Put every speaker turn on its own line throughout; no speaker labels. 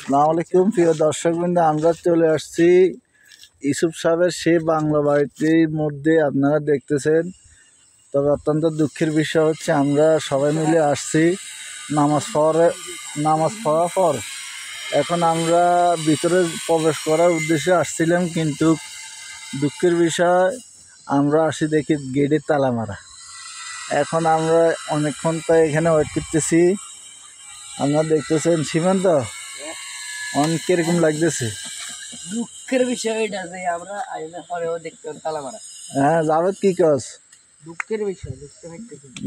আসসালামু আলাইকুম প্রিয় দর্শকবৃন্দ, আমরা চলে আসছি ইউসুফ সাহেবের সেই বাংলা বাড়িটির মধ্যে। আপনারা দেখতেছেন, তবে অত্যন্ত দুঃখের বিষয় হচ্ছে আমরা সবাই মিলে আসছি নামাজ পড়ার পর এখন আমরা ভিতরে প্রবেশ করার উদ্দেশ্যে আসছিলাম, কিন্তু দুঃখের বিষয় আমরা আসি দেখি গেটের তালা মারা। এখন আমরা অনেকক্ষণ তাই এখানে ওয়েট করতেছি। আপনারা দেখতেছেন সীমান্ত অনেক কিরকম লাগতেছে।
দুঃখের বিষয় এটা যে আমরা আইনা পরেও দেখতে তালা মারা।
হ্যাঁ জাভেদ, কি কস?
দুঃখের বিষয়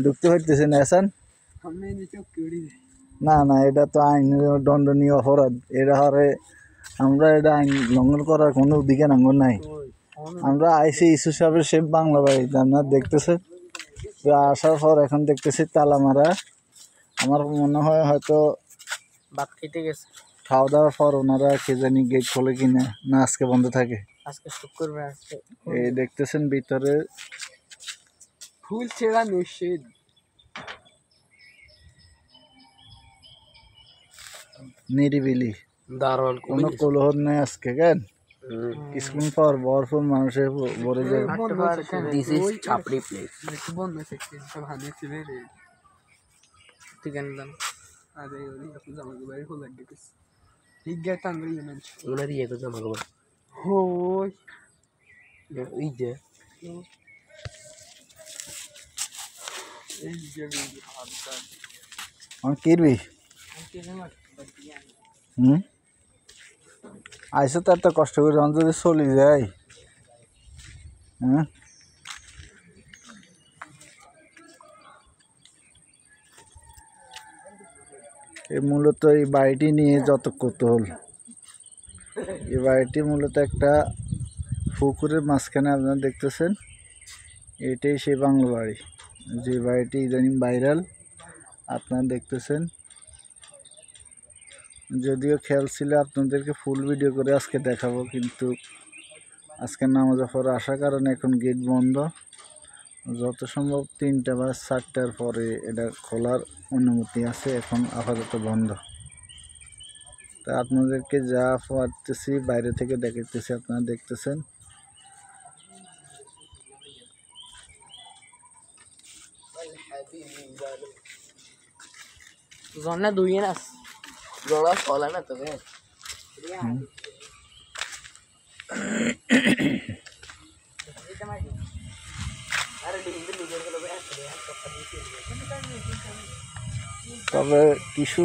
ঢুকতে হইতেছে না এসান? না না, এটা তো আইন দণ্ডনীয় অপরাধ। এটা হরে আমরা এটা আইন লঙ্ঘন করার কোনো দিকে নাঙ্গন নাই। আমরা আইসি ইসু সাহেবের সে বাংলা বাড়িতে, আপনার দেখতেছে আসার পর এখন দেখতেছি তালা মারা। আমার মনে হয় হয়তো
ভাত খেতে গেছে,
খাওয়া দাওয়ার পর ওনারা কে জানি গেট খোলে কিনা, না আজকে বন্ধ থাকে।
আজকে শুক্রবার, আজকে
এই দেখতেছেন ভিতরে
ফুল ছেঁড়া নিষেধ।
নিরিবিলি,
দারুণ,
কোনো কোলাহল নেই আজকে। কেন কিছুক্ষণ পর ভরপুর মানুষের ভরে যায়।
This is Chapri place. বন্ধ সেকশন সব হানিয়েছিল রে। ঠিক আছে দাম আরে ওই আপনি জামা বাইরে হল লাগে ঠিক গেট আনবি না ওনারই এত জামা কাপড় হই এই যে
আমার কিরবি আইসো তো এত কষ্ট করে যদি চলে যায়। হ্যাঁ এই মূলত এই বাড়িটি নিয়ে যত কৌতূহল। এই বাড়িটি মূলত একটা পুকুরের মাঝখানে আপনারা দেখতেছেন, এটাই সেই বাংলা বাড়ি, যে বাড়িটি ইদানিং ভাইরাল আপনারা দেখতেছেন। যদিও খেয়াল ছিল আপনাদেরকে ফুল ভিডিও করে আজকে দেখাবো, কিন্তু আজকে নামাজের পরে আসার কারণে এখন গেট বন্ধ। যত সম্ভব 3টা বা 4টার পরে এটা খোলার অনুমতি আছে, এখন আপাতত বন্ধ। তা আপনাদেরকে যা পারতেছি বাইরে থেকে দেখাইতেছি, আপনারা দেখতেছেন।
জন্না দুই না জলা চলে না তবে
তবে কিছু